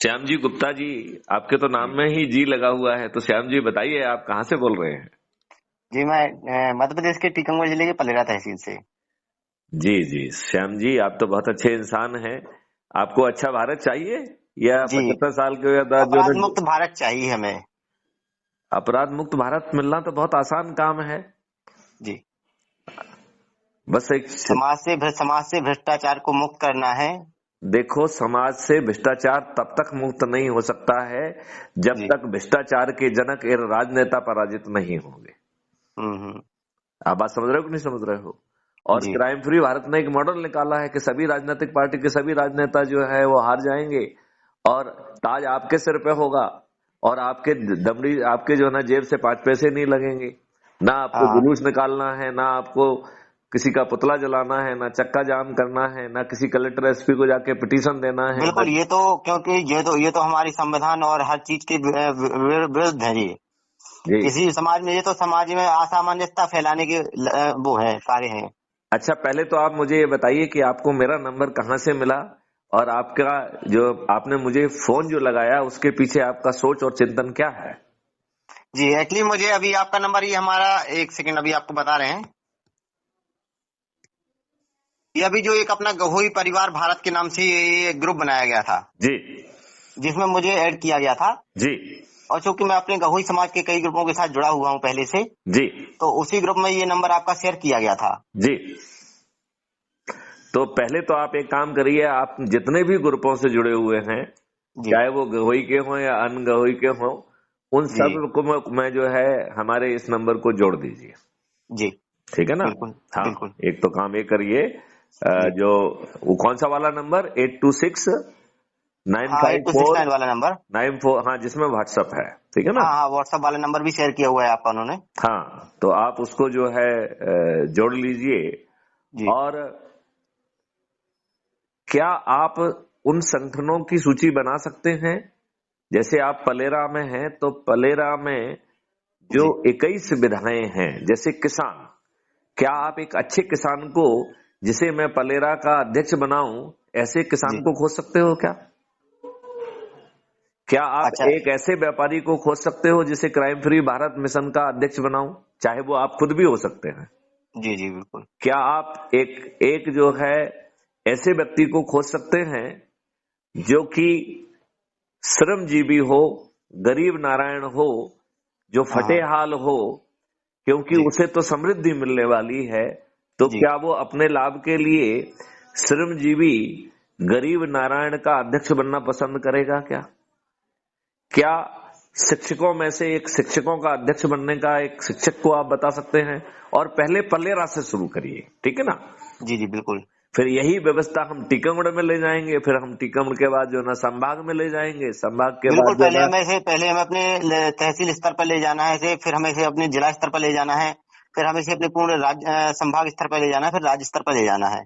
श्याम जी गुप्ता जी, आपके तो नाम में ही जी लगा हुआ है, तो श्याम जी बताइए आप कहाँ से बोल रहे हैं? जी मैं मध्य प्रदेश के टीकमगढ़ जिले के पलेरा तहसील से। जी जी श्याम जी, आप तो बहुत अच्छे इंसान हैं। आपको अच्छा भारत चाहिए या जी 75 साल के बाद जो अपराध है मुक्त भारत चाहिए हमें। अपराध मुक्त भारत मिलना तो बहुत आसान काम है। जी बस एक समाज से भ्रष्टाचार को मुक्त करना है। देखो, समाज से भ्रष्टाचार तब तक मुक्त नहीं हो सकता है जब जी तक भ्रष्टाचार के जनक एक राजनेता पराजित नहीं होंगे। हम्म। आप बात समझ रहे हो कि नहीं समझ रहे हो? और जी क्राइम फ्री भारत ने एक मॉडल निकाला है कि सभी राजनीतिक पार्टी के सभी राजनेता जो है वो हार जाएंगे और ताज आपके सिर पे होगा और आपके दमड़ी आपके जो है ना जेब से 5 पैसे नहीं लगेंगे। ना आपको हाँ जुलूस निकालना है, ना आपको किसी का पुतला जलाना है, ना चक्का जाम करना है, ना किसी कलेक्टर एसपी को जाके पिटीशन देना है, ना बिल्कुल। ये तो क्योंकि ये तो हमारी संविधान और हर चीज के विरुद्ध है ये। जी। किसी समाज में ये तो समाज में असामंजस्य फैलाने के वो है कार्य है। अच्छा, पहले तो आप मुझे ये बताइए कि आपको मेरा नंबर कहाँ से मिला और आपका जो आपने मुझे फोन जो लगाया उसके पीछे आपका सोच और चिंतन क्या है? जी एक्चुअली मुझे अभी आपका नंबर ये हमारा, एक सेकंड अभी आपको बता रहे हैं। ये अभी जो एक अपना गहोई परिवार भारत के नाम से ये ग्रुप बनाया गया था, जी जिसमें मुझे ऐड किया गया था। जी और चूंकि मैं अपने गहोई समाज के कई ग्रुपों के साथ जुड़ा हुआ हूँ पहले से, जी तो उसी ग्रुप में ये नंबर आपका शेयर किया गया था। जी। तो पहले तो आप एक काम करिए, आप जितने भी ग्रुपों से जुड़े हुए हैं, जी चाहे वो गहोई के हों या अन गहोई के हों, उन जी सब को मैं जो है हमारे इस नंबर को जोड़ दीजिए। जी ठीक है ना? बिल्कुल हाँ। बिल्कुल। एक तो काम ये करिए, जी जो वो कौन सा वाला नंबर 826 नाइन हाँ, फाइव 8269 फोर वाला नंबर। 94, हाँ, जिसमें व्हाट्सअप है। ठीक है ना? हाँ हाँ, व्हाट्सएप वाला नंबर भी शेयर किया हुआ है आपका उन्होंने। हाँ, तो आप उसको जो है जोड़ लीजिए। जी और क्या आप उन संगठनों की सूची बना सकते हैं? जैसे आप पलेरा में हैं तो पलेरा में जो जी 21 विधाएं हैं, जैसे किसान, क्या आप एक अच्छे किसान को जिसे मैं पलेरा का अध्यक्ष बनाऊं, ऐसे किसान जी। को खोज सकते हो क्या? क्या आप अच्छा। एक ऐसे व्यापारी को खोज सकते हो जिसे क्राइम फ्री भारत मिशन का अध्यक्ष बनाऊं, चाहे वो आप खुद भी हो सकते हैं? जी जी बिल्कुल। क्या आप एक एक जो है ऐसे व्यक्ति को खोज सकते हैं जो कि श्रमजीवी हो, गरीब नारायण हो, जो हाँ हाँ। फटेहाल हो, क्योंकि जी उसे तो समृद्धि मिलने वाली है। तो जी क्या वो अपने लाभ के लिए श्रमजीवी गरीब नारायण का अध्यक्ष बनना पसंद करेगा क्या? क्या शिक्षकों में से एक शिक्षकों का अध्यक्ष बनने का एक शिक्षक को आप बता सकते हैं? और पहले पलेरा से शुरू करिए, ठीक है ना? जी जी बिल्कुल फिर यही व्यवस्था हम टीकमगढ़ में ले जाएंगे, फिर हम टीकमगढ़ के बाद जो है ना संभाग में ले जाएंगे, संभाग के बिल्कुल। बाद जो है ना पहले हमें अपने तहसील स्तर पर ले जाना है इसे, फिर हमें इसे अपने जिला स्तर पर ले जाना है, फिर हमें इसे अपने पूर्ण संभाग स्तर पर ले जाना है, फिर राज्य स्तर पर ले जाना है।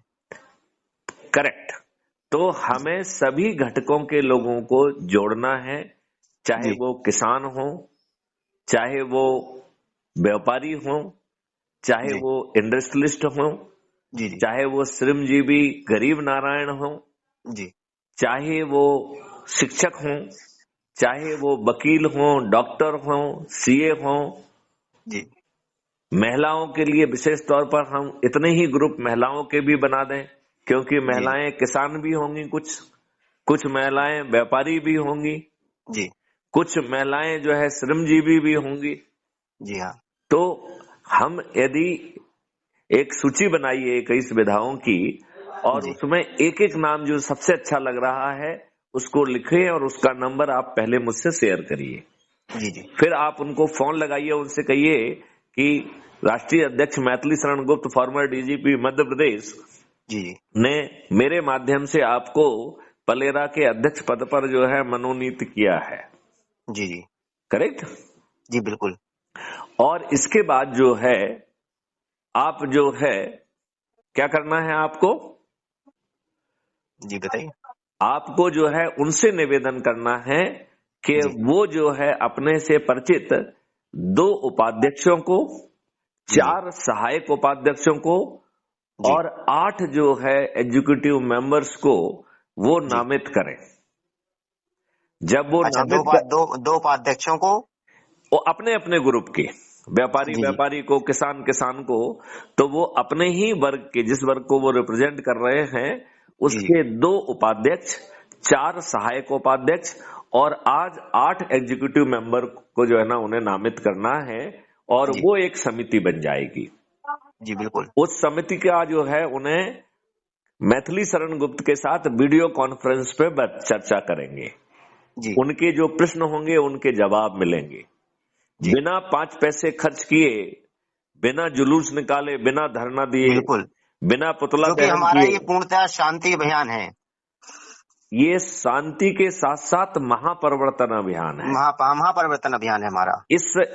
करेक्ट। तो हमें सभी घटकों के लोगों को जोड़ना है, चाहे जी वो किसान हो, चाहे वो व्यापारी हो, चाहे जी वो इंडस्ट्रियलिस्ट हो, जी जी चाहे वो श्रमजीवी गरीब नारायण हो, जी चाहे वो शिक्षक हो, चाहे वो वकील हो, डॉक्टर हो, सीए हो। जी महिलाओं के लिए विशेष तौर पर हम इतने ही ग्रुप महिलाओं के भी बना दें, क्योंकि जी महिलाएं किसान भी होंगी, कुछ कुछ महिलाएं व्यापारी भी होंगी, जी कुछ महिलाएं जो है श्रमजीवी भी होंगी। जी हाँ तो हम यदि एक सूची बनाइए 21 विधाओं की, और जी उसमें एक एक नाम जो सबसे अच्छा लग रहा है उसको लिखें और उसका नंबर आप पहले मुझसे शेयर करिए। जी जी फिर आप उनको फोन लगाइए, उनसे कहिए कि राष्ट्रीय अध्यक्ष मैथिली शरण गुप्त, फॉर्मर डीजीपी मध्य प्रदेश, जी जी ने मेरे माध्यम से आपको पलेरा के अध्यक्ष पद पर जो है मनोनीत किया है। जी जी करेक्ट? जी बिल्कुल। और इसके बाद जो है आप जो है क्या करना है आपको? जी बताइए। आपको जो है उनसे निवेदन करना है कि जी वो जो है अपने से परिचित 2 उपाध्यक्षों को, जी जी 4 सहायक उपाध्यक्षों को जी और 8 जो है एग्जीक्यूटिव मेंबर्स को वो जी नामित करें। जब वो अच्छा, नामित दो उपाध्यक्षों को, वो अपने अपने ग्रुप के, व्यापारी जी जी व्यापारी को, किसान किसान को, तो वो अपने ही वर्ग के, जिस वर्ग को वो रिप्रेजेंट कर रहे हैं, जी उसके 2 उपाध्यक्ष, 4 सहायक उपाध्यक्ष और आज 8 एग्जीक्यूटिव मेंबर को जो है ना उन्हें नामित करना है और जी वो एक समिति बन जाएगी। जी बिल्कुल। उस समिति का जो है उन्हें मैथिली शरण गुप्त के साथ वीडियो कॉन्फ्रेंस पे चर्चा करेंगे। जी उनके जो प्रश्न होंगे उनके जवाब मिलेंगे, जी बिना 5 पैसे खर्च किए, बिना जुलूस निकाले, बिना धरना दिए, बिल्कुल, बिना पुतला क्योंकि दहन हमारा किए। ये पूर्णतः शांति अभियान है, ये शांति के साथ साथ महापरिवर्तन अभियान है। महापरिवर्तन अभियान है हमारा।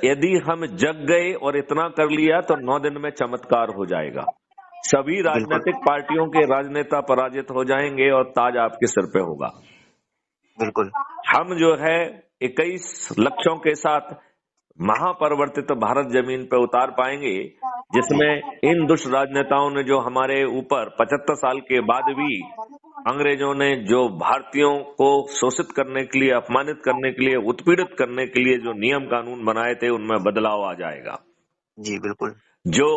यदि हम जग गए और इतना कर लिया तो 9 दिन में चमत्कार हो जाएगा। सभी बिल्कुल राजनीतिक पार्टियों के राजनेता पराजित हो जाएंगे और ताज आपके सिर पे होगा। बिल्कुल। हम जो है 21 लक्ष्यों के साथ महापरिवर्तित भारत जमीन पे उतार पाएंगे, जिसमें इन दुष्ट राजनेताओं ने जो हमारे ऊपर 75 साल के बाद भी, अंग्रेजों ने जो भारतीयों को शोषित करने के लिए, अपमानित करने के लिए, उत्पीड़ित करने के लिए जो नियम कानून बनाए थे, उनमें बदलाव आ जाएगा। जी बिल्कुल। जो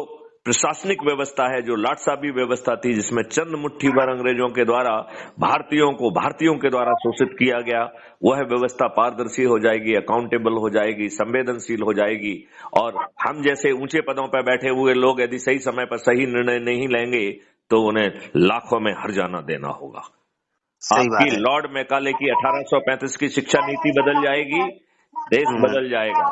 प्रशासनिक व्यवस्था है, जो लाटसाबी व्यवस्था थी, जिसमें चंद मुट्ठी भर अंग्रेजों के द्वारा भारतीयों के द्वारा शोषित किया गया, वह व्यवस्था पारदर्शी हो जाएगी, अकाउंटेबल हो जाएगी, संवेदनशील हो जाएगी। और हम जैसे ऊंचे पदों पर बैठे हुए लोग यदि सही समय पर सही निर्णय नहीं लेंगे तो उन्हें लाखों में हर्जाना देना होगा। सही आपकी बात है। लॉर्ड मैकाले की 1835 की शिक्षा नीति बदल जाएगी, देश बदल जाएगा।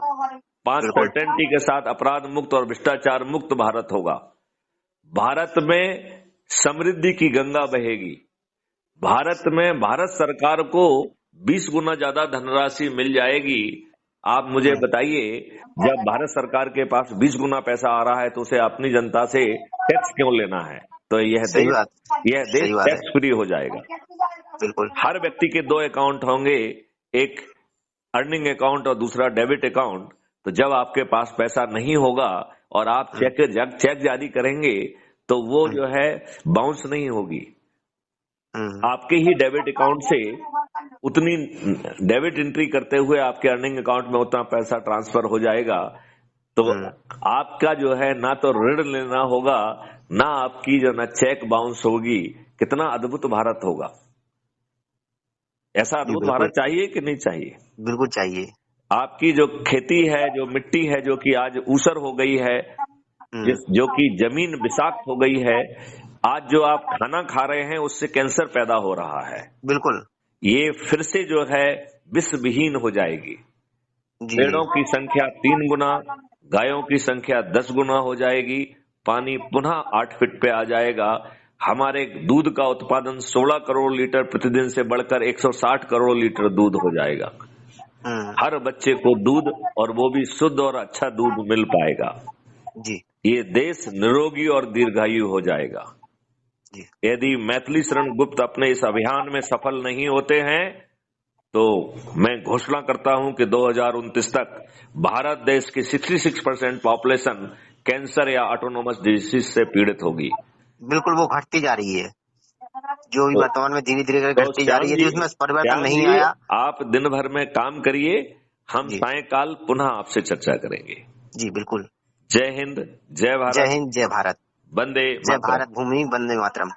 5 बिल्कुल सर्टेनिटी के साथ अपराध मुक्त और भ्रष्टाचार मुक्त भारत होगा। भारत में समृद्धि की गंगा बहेगी। भारत में भारत सरकार को 20 गुना ज्यादा धनराशि मिल जाएगी। आप मुझे बताइए, जब भारत सरकार के पास 20 गुना पैसा आ रहा है तो उसे अपनी जनता से टैक्स क्यों लेना है? तो यह सही देश सही बात है। टैक्स फ्री हो जाएगा। बिल्कुल हर व्यक्ति के 2 अकाउंट होंगे, एक अर्निंग अकाउंट और दूसरा डेबिट अकाउंट। तो जब आपके पास पैसा नहीं होगा और आप चेक जारी करेंगे तो वो जो है बाउंस नहीं होगी। आपके ही डेबिट अकाउंट से उतनी डेबिट एंट्री करते हुए आपके अर्निंग अकाउंट में उतना पैसा ट्रांसफर हो जाएगा। तो आपका जो है ना तो ऋण लेना होगा, ना आपकी जो ना चेक बाउंस होगी। कितना अद्भुत भारत होगा। ऐसा अद्भुत भारत चाहिए कि नहीं चाहिए? बिल्कुल चाहिए। आपकी जो खेती है, जो मिट्टी है, जो कि आज ऊसर हो गई है, जो कि जमीन विषाक्त हो गई है, आज जो आप खाना खा रहे हैं उससे कैंसर पैदा हो रहा है। बिल्कुल ये फिर से जो है विष विहीन हो जाएगी। पेड़ों की संख्या 3 गुना, गायों की संख्या 10 गुना हो जाएगी। पानी पुनः 8 फीट पे आ जाएगा। हमारे दूध का उत्पादन 16 करोड़ लीटर प्रतिदिन से बढ़कर 160 करोड़ लीटर दूध हो जाएगा। हर बच्चे को दूध, और वो भी शुद्ध और अच्छा दूध मिल पाएगा जी। ये देश निरोगी और दीर्घायु हो जाएगा जी। यदि मैथिली शरण गुप्त अपने इस अभियान में सफल नहीं होते हैं तो मैं घोषणा करता हूं कि 2029 तक भारत देश की 66% पॉपुलेशन कैंसर या ऑटोनोमस डिजीज से पीड़ित होगी। बिल्कुल वो घटती जा रही है, जो भी वर्तमान में धीरे धीरे घटती जा रही है। उसमें परिवर्तन नहीं आया। आप दिन भर में काम करिए, हम सायंकाल पुनः आपसे चर्चा करेंगे। जी बिल्कुल। जय हिंद, जय भारत। जय हिंद, जय भारत। वंदे जय भारत भूमि, वंदे मातरम।